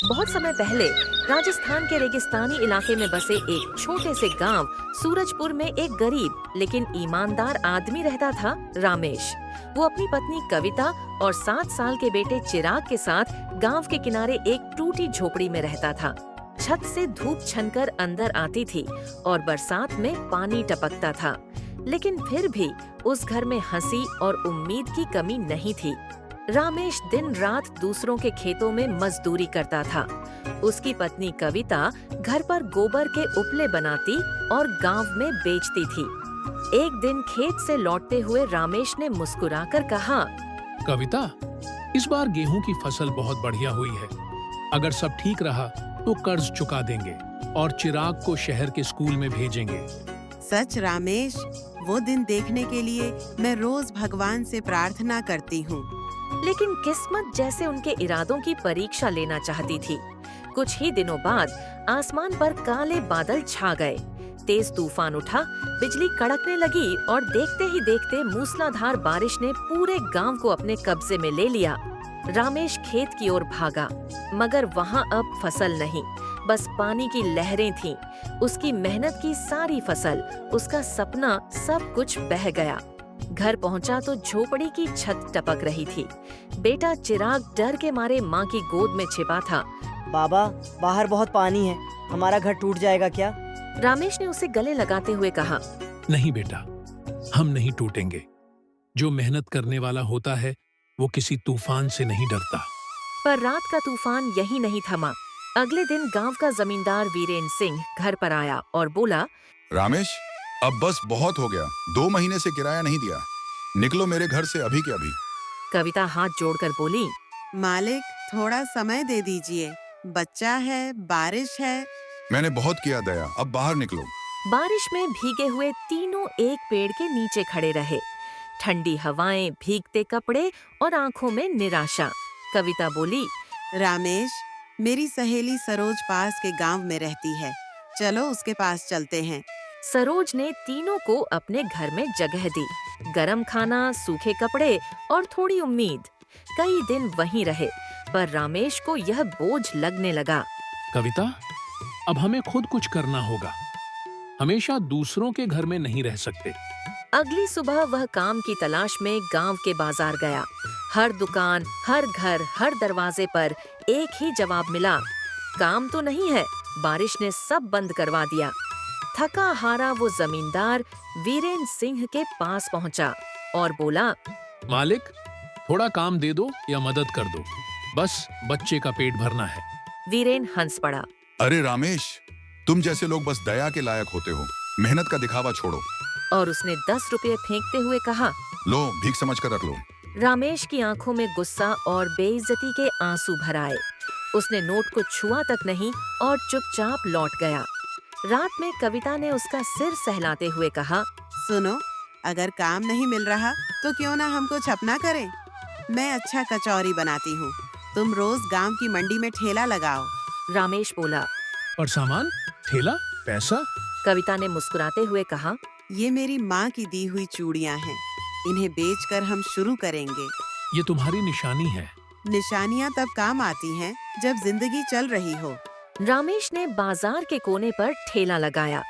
बहुत समय पहले राजस्थान के रेगिस्तानी इलाके में बसे एक छोटे से गांव सूरजपुर में एक गरीब लेकिन ईमानदार आदमी रहता था, रामेश। वो अपनी पत्नी कविता और 7 साल के बेटे चिराग के साथ गांव के किनारे एक टूटी झोपड़ी में रहता था। छत से धूप छनकर अंदर आती थी और बरसात में पानी टपकता था, लेकिन फिर भी उस घर में हंसी और उम्मीद की कमी नहीं थी। रामेश दिन रात दूसरों के खेतों में मजदूरी करता था। उसकी पत्नी कविता घर पर गोबर के उपले बनाती और गांव में बेचती थी। एक दिन खेत से लौटते हुए रामेश ने मुस्कुराकर कहा, कविता, इस बार गेहूं की फसल बहुत बढ़िया हुई है। अगर सब ठीक रहा तो कर्ज चुका देंगे और चिराग को शहर के स्कूल में भेजेंगे। सच रामेश, वो दिन देखने के लिए मैं रोज भगवान से प्रार्थना करती हूँ। लेकिन किस्मत जैसे उनके इरादों की परीक्षा लेना चाहती थी। कुछ ही दिनों बाद आसमान पर काले बादल छा गए। तेज तूफान उठा, बिजली कड़कने लगी और देखते ही देखते मूसलाधार बारिश ने पूरे गांव को अपने कब्जे में ले लिया। रामेश खेत की ओर भागा, मगर वहां अब फसल नहीं, बस पानी की लहरें थीं। उसकी मेहनत की सारी फसल, उसका सपना, सब कुछ बह गया। घर पहुंचा तो झोपड़ी की छत टपक रही थी। बेटा चिराग डर के मारे माँ की गोद में छिपा था। बाबा, बाहर बहुत पानी है, हमारा घर टूट जाएगा क्या? रामेश ने उसे गले लगाते हुए कहा, नहीं बेटा, हम नहीं टूटेंगे। जो मेहनत करने वाला होता है वो किसी तूफान से नहीं डरता। पर रात का तूफान यही नहीं थमा। अगले दिन गांव का जमींदार वीरेंद्र सिंह घर पर आया और बोला, रामेश, अब बस बहुत हो गया। 2 महीने से किराया नहीं दिया। निकलो मेरे घर से अभी के अभी। कविता हाथ जोड़कर बोली, मालिक, थोड़ा समय दे दीजिए। बच्चा है, बारिश है। मैंने बहुत किया दया, अब बाहर निकलो। बारिश में भीगे हुए तीनों एक पेड़ के नीचे खड़े रहे। ठंडी हवाएं, भीगते कपड़े और आंखों में निराशा। कविता बोली, रामेश, मेरी सहेली सरोज पास के गांव में रहती है, चलो उसके पास चलते हैं। सरोज ने तीनों को अपने घर में जगह दी। गरम खाना, सूखे कपड़े और थोड़ी उम्मीद। कई दिन वहीं रहे, पर रामेश को यह बोझ लगने लगा। कविता, अब हमें खुद कुछ करना होगा। हमेशा दूसरों के घर में नहीं रह सकते। अगली सुबह वह काम की तलाश में गांव के बाजार गया। हर दुकान, हर घर, हर दरवाजे पर एक ही जवाब मिला, काम तो नहीं है। बारिश ने सब बंद करवा दिया। थका हारा वो जमींदार वीरेंद्र सिंह के पास पहुंचा और बोला, मालिक, थोड़ा काम दे दो या मदद कर दो, बस बच्चे का पेट भरना है। वीरेंद्र हंस पड़ा। अरे रामेश, तुम जैसे लोग बस दया के लायक होते हो। मेहनत का दिखावा छोड़ो। और उसने 10 रुपये फेंकते हुए कहा, लो, भीख समझ कर रख लो। रामेश की आंखों में गुस्सा और बेइज्जती के आंसू भर आए। उसने नोट को छुआ तक नहीं और चुपचाप लौट गया। रात में कविता ने उसका सिर सहलाते हुए कहा, सुनो, अगर काम नहीं मिल रहा तो क्यों ना हम कुछ अपना करें। मैं अच्छा कचौरी बनाती हूँ, तुम रोज गांव की मंडी में ठेला लगाओ। रामेश बोला। और सामान, ठेला, पैसा? कविता ने मुस्कुराते हुए कहा, ये मेरी माँ की दी हुई चूड़ियाँ हैं, इन्हें बेचकर हम शुरू करेंगे। ये तुम्हारी निशानी है। निशानियाँ तब काम आती हैं जब जिंदगी चल रही हो। रामेश ने बाजार के कोने पर ठेला लगाया।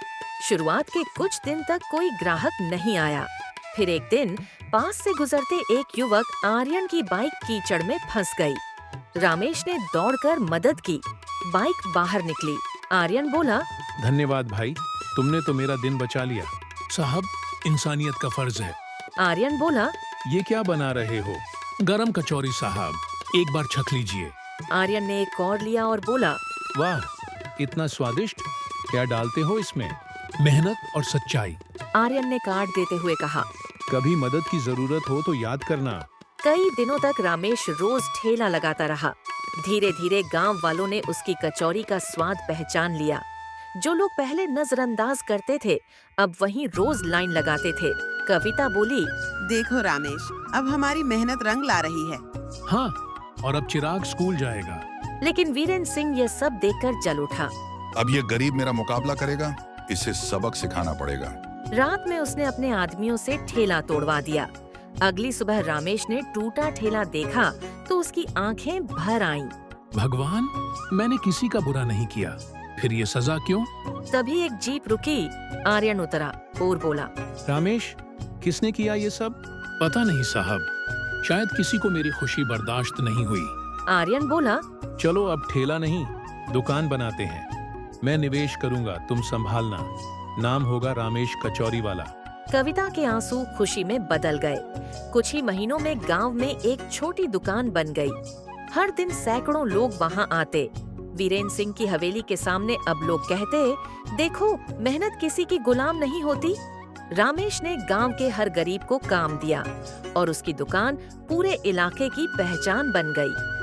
शुरुआत के कुछ दिन तक कोई ग्राहक नहीं आया। फिर एक दिन पास से गुजरते एक युवक आर्यन की बाइक कीचड़ में फंस गई। रामेश ने दौड़कर मदद की। बाइक बाहर निकली। आर्यन बोला, धन्यवाद भाई, तुमने तो मेरा दिन बचा लिया। साहब, इंसानियत का फर्ज है। आर्यन बोला, ये क्या बना रहे हो? गरम कचौरी साहब, एक बार छक लीजिए। आर्यन ने एक और लिया और बोला, वाह, इतना स्वादिष्ट। क्या डालते हो इसमें? मेहनत और सच्चाई। आर्यन ने काट देते हुए कहा, कभी मदद की जरूरत हो तो याद करना। कई दिनों तक रामेश रोज ठेला लगाता रहा। धीरे धीरे गांव वालों ने उसकी कचौरी का स्वाद पहचान लिया। जो लोग पहले नजरअंदाज करते थे, अब वहीं रोज लाइन लगाते थे। कविता बोली, देखो रामेश, अब हमारी मेहनत रंग ला रही है। हाँ, और अब चिराग स्कूल जाएगा। लेकिन वीरेंद्र सिंह ये सब देखकर जल उठा। अब ये गरीब मेरा मुकाबला करेगा, इसे सबक सिखाना पड़ेगा। रात में उसने अपने आदमियों से ठेला तोड़वा दिया। अगली सुबह रामेश ने टूटा ठेला देखा तो उसकी आंखें भर आईं। भगवान, मैंने किसी का बुरा नहीं किया, फिर ये सजा क्यों? तभी एक जीप रुकी। आर्यन उतरा और बोला, रामेश, किसने किया ये सब? पता नहीं साहब, शायद किसी को मेरी खुशी बर्दाश्त नहीं हुई। आर्यन बोला, चलो अब ठेला नहीं, दुकान बनाते हैं। मैं निवेश करूंगा, तुम संभालना। नाम होगा रामेश कचौरी वाला। कविता के आंसू खुशी में बदल गए। कुछ ही महीनों में गांव में एक छोटी दुकान बन गई। हर दिन सैकड़ों लोग वहां आते। वीरेंद्र सिंह की हवेली के सामने अब लोग कहते, देखो, मेहनत किसी की गुलाम नहीं होती। रामेश ने गांव के हर गरीब को काम दिया और उसकी दुकान पूरे इलाके की पहचान बन गई।